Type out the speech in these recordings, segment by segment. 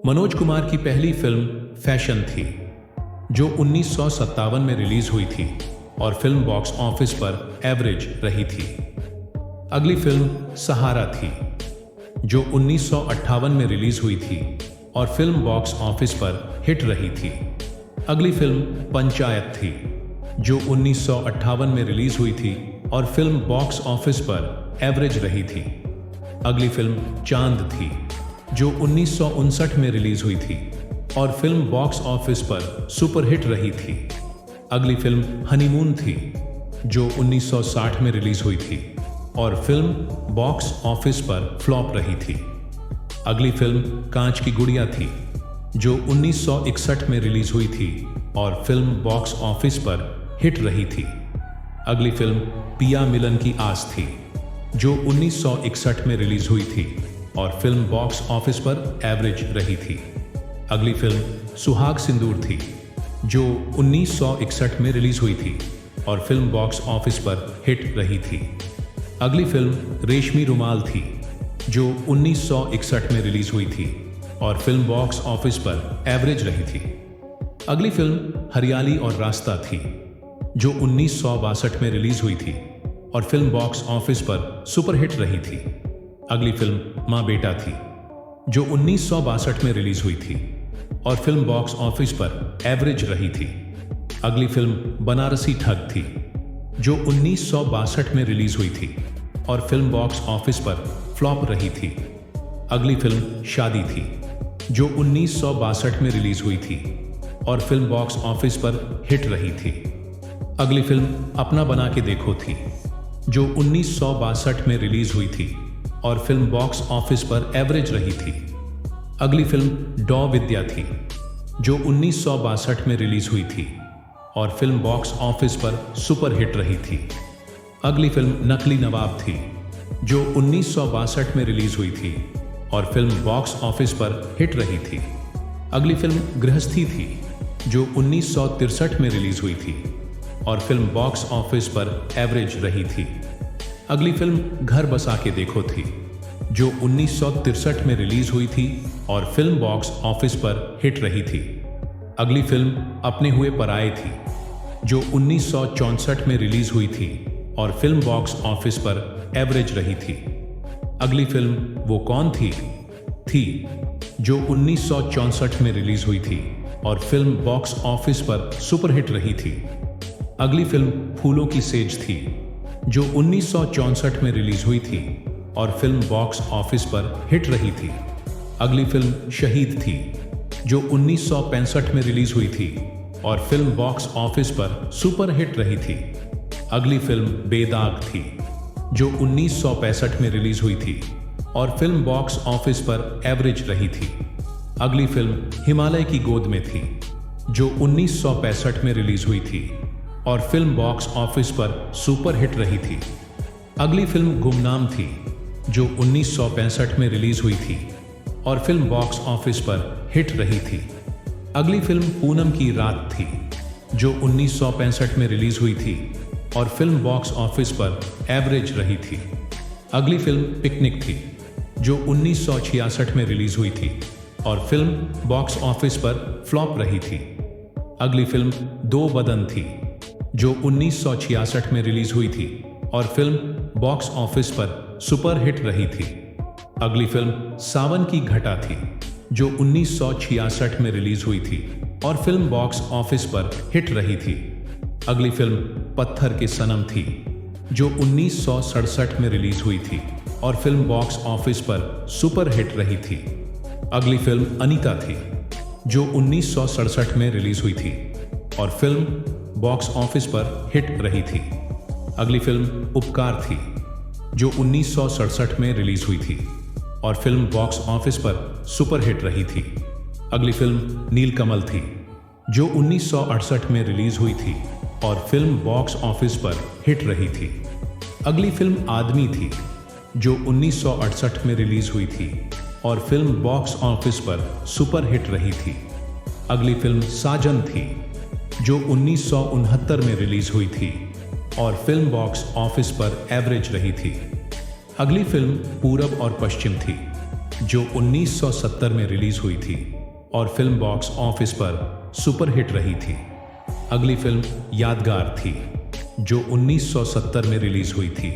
मनोज कुमार की पहली film fashion थी, जो 1957 में रिलीज हुई थी और फिल्म बॉक्स ऑफिस पर एवरेज रही थी। अगली फिल्म सहारा थी, जो 1958 में रिलीज हुई थी और फिल्म बॉक्स ऑफिस पर हिट रही थी। अगली फिल्म पंचायत थी, जो 1958 में रिलीज हुई थी और फिल्म बॉक्स ऑफिस पर एवरेज रही थी। अगली फिल्म चांद थी, जो 1959 में रिलीज हुई थी और फिल्म बॉक्स ऑफिस पर सुपरहिट रही थी। अगली फिल्म हनीमून थी, जो 1960 में रिलीज हुई थी और फिल्म बॉक्स ऑफिस पर फ्लॉप रही थी। अगली फिल्म कांच की गुड़िया थी, जो 1961 में रिलीज हुई थी और फिल्म बॉक्स ऑफिस पर हिट रही थी। अगली फिल्म पिया मिलन की आस थी, जो 1961 में रिलीज हुई थी और फिल्म बॉक्स ऑफिस पर एवरेज रही थी। अगली फिल्म सुहाग सिंदूर थी, जो 1961 में रिलीज हुई थी और फिल्म बॉक्स ऑफिस पर हिट रही थी। अगली फिल्म रेशमी रुमाल थी, जो 1961 में रिलीज हुई थी और फिल्म बॉक्स ऑफिस पर एवरेज रही थी। अगली फिल्म हरियाली और रास्ता थी, जो 1962 में रिलीज हुई थी और फिल्म बॉक्स ऑफिस पर सुपरहिट रही थी। अगली फिल्म माँ बेटा थी, जो 1962 में रिलीज हुई थी और फिल्म बॉक्स ऑफिस पर एवरेज रही थी। अगली फिल्म बनारसी ठग थी, जो 1962 में रिलीज हुई थी और फिल्म बॉक्स ऑफिस पर फ्लॉप रही थी। अगली फिल्म शादी थी, जो 1962 में रिलीज हुई थी और फिल्म बॉक्स ऑफिस पर हिट रही थी। अगली फिल्म अपना बना के देखो थी, जो 1962 में रिलीज हुई थी और फिल्म बॉक्स ऑफिस पर एवरेज रही थी। अगली फिल्म डॉ विद्या थी, जो 1962 में रिलीज हुई थी और फिल्म बॉक्स ऑफिस पर सुपरहिट रही थी। अगली फिल्म नकली नवाब थी, जो 1962 में रिलीज हुई थी और फिल्म बॉक्स ऑफिस पर हिट रही थी। अगली फिल्म गृहस्थी थी, जो 1963 में रिलीज हुई थी और फिल्म बॉक्स ऑफिस पर एवरेज रही थी। अगली फिल्म घर बसा के देखो थी, जो 1963 में रिलीज हुई थी और फिल्म बॉक्स ऑफिस पर हिट रही थी। अगली फिल्म अपने हुए पराये थी, जो 1964 में रिलीज हुई थी और फिल्म बॉक्स ऑफिस पर एवरेज रही थी। अगली फिल्म वो कौन थी, जो 1964 में रिलीज हुई थी और फिल्म बॉक्स ऑफिस पर सुपरहिट रही थी। अगली फिल्म फूलों की सेज थी, जो 1964 में रिलीज हुई थी और फिल्म बॉक्स ऑफिस पर हिट रही थी। अगली फिल्म शहीद थी, जो 1965 में रिलीज हुई थी और फिल्म बॉक्स ऑफिस पर सुपर हिट रही थी। अगली फिल्म बेदाग थी, जो 1965 में रिलीज हुई थी और फिल्म बॉक्स ऑफिस पर एवरेज रही थी। अगली फिल्म हिमालय की गोद में थी, जो 1965 में रिलीज हुई थी और फिल्म बॉक्स ऑफिस पर सुपर हिट रही थी। अगली फिल्म गुमनाम थी, जो 1965 में रिलीज हुई थी और फिल्म बॉक्स ऑफिस पर हिट रही थी। अगली फिल्म पूनम की रात थी, जो 1965 में रिलीज हुई थी और फिल्म बॉक्स ऑफिस पर एवरेज रही थी। अगली फिल्म पिकनिक थी, जो 1966 में रिलीज हुई थी और फिल्म बॉक्स ऑफिस पर फ्लॉप रही थी। अगली फिल्म दो बदन थी, जो 1966 में रिलीज हुई थी और फिल्म बॉक्स ऑफिस पर सुपर हिट रही थी। अगली फिल्म सावन की घटा थी, जो 1966 में रिलीज हुई थी और फिल्म बॉक्स ऑफिस पर हिट रही थी। अगली फिल्म पत्थर के सनम थी, जो 1967 में रिलीज हुई थी और फिल्म बॉक्स ऑफिस पर सुपर हिट रही थी। अगली फिल्म अनीता थी, जो 1967 में रिलीज हुई थी और फिल्म बॉक्स ऑफिस पर हिट रही थी। अगली फिल्म उपकार थी, जो 1967 में रिलीज हुई थी और फिल्म बॉक्स ऑफिस पर सुपर हिट रही थी। अगली फिल्म नीलकमल थी, जो 1968 में रिलीज हुई थी और फिल्म बॉक्स ऑफिस पर हिट रही थी। अगली फिल्म आदमी थी, जो 1968 में रिलीज हुई थी और फिल्म बॉक्स ऑफिस पर सुपर हिट रही थी। अगली फिल्म साजन थी, जो 1969 में रिलीज हुई थी और फिल्म बॉक्स ऑफिस पर एवरेज रही थी। अगली फिल्म पूरब और पश्चिम थी, जो 1970 में रिलीज हुई थी और फिल्म बॉक्स ऑफिस पर सुपरहिट रही थी। अगली फिल्म यादगार थी, जो 1970 में रिलीज हुई थी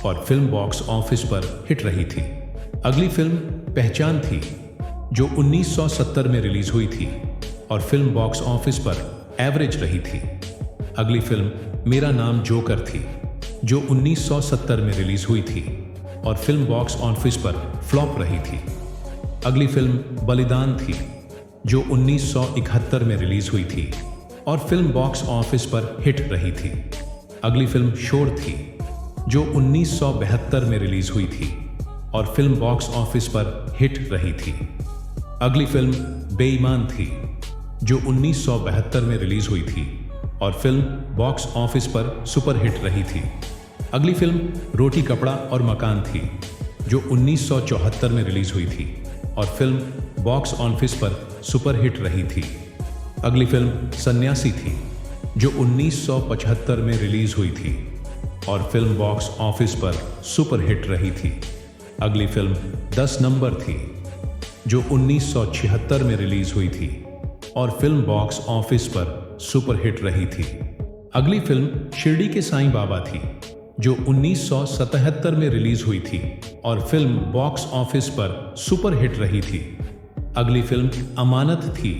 और फिल्म बॉक्स ऑफिस पर हिट रही थी। अगली फिल्म पहचान थी, जो 1970 में रिलीज हुई थी और फिल्म बॉक्स ऑफिस पर एवरेज रही थी। अगली फिल्म मेरा नाम जोकर थी, जो 1970 में रिलीज हुई थी और फिल्म बॉक्स ऑफिस पर फ्लॉप रही थी। अगली फिल्म बलिदान थी, जो 1971 में रिलीज हुई थी और फिल्म बॉक्स ऑफिस पर हिट रही थी। अगली फिल्म शोर थी, जो 1972 में रिलीज हुई थी और फिल्म बॉक्स ऑफिस पर हिट रही थी। अगली फिल्म बेईमान थी, जो 1972 में रिलीज हुई थी और फिल्म बॉक्स ऑफिस पर सुपरहिट रही थी। अगली फिल्म रोटी कपड़ा और मकान थी, जो 1974 में रिलीज हुई थी और फिल्म बॉक्स ऑफिस पर सुपरहिट रही थी। अगली फिल्म सन्यासी थी, जो 1975 में रिलीज हुई थी और फिल्म बॉक्स ऑफिस पर सुपरहिट रही थी। अगली फिल्म 10 नंबर थी, जो 1976 में रिलीज हुई थी और फिल्म बॉक्स ऑफिस पर सुपरहिट रही थी। अगली फिल्म शिरडी के साईं बाबा थी, जो 1977 में रिलीज हुई थी और फिल्म बॉक्स ऑफिस पर सुपरहिट रही थी। अगली फिल्म अमानत थी,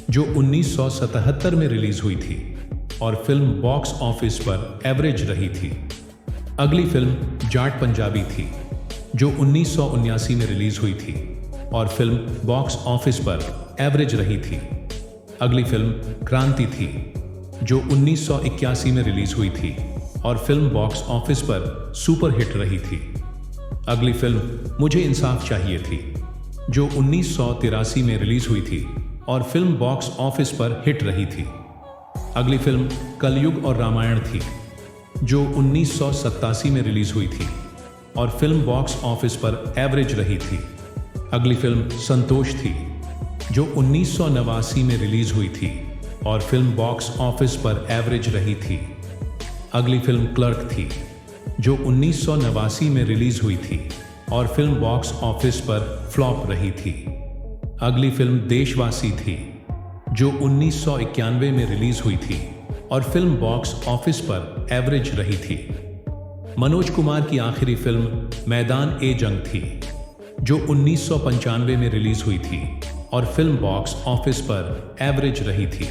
जो 1977 में रिलीज हुई थी और फिल्म बॉक्स ऑफिस पर एवरेज रही थी। अगली फिल्म जाट पंजाबी थी, जो 1979 में रिलीज हुई थी और फिल्म बॉक्स ऑफिस पर एवरेज रही थी। अगली फिल्म क्रांति थी, जो 1981 में रिलीज हुई थी और फिल्म बॉक्स ऑफिस पर सुपरहिट रही थी। अगली फिल्म मुझे इंसाफ चाहिए थी, जो 1983 में रिलीज हुई थी और फिल्म बॉक्स ऑफिस पर हिट रही थी। अगली फिल्म कलयुग और रामायण थी, जो 1987 में रिलीज हुई थी और फिल्म बॉक्स ऑफिस पर एवरेज रही थी। अगली फिल्म संतोष थी, जो 1989 में रिलीज हुई थी और फिल्म बॉक्स ऑफिस पर एवरेज रही थी। अगली फिल्म क्लर्क थी, जो 1989 में रिलीज हुई थी और फिल्म बॉक्स ऑफिस पर फ्लॉप रही थी। अगली फिल्म देशवासी थी, जो 1991 में रिलीज हुई थी और फिल्म बॉक्स ऑफिस पर एवरेज रही थी। मनोज कुमार की आखिरी फिल्म मैदान ए जंग थी, जो 1995 में रिलीज हुई थी और फिल्म बॉक्स ऑफिस पर एवरेज रही थी।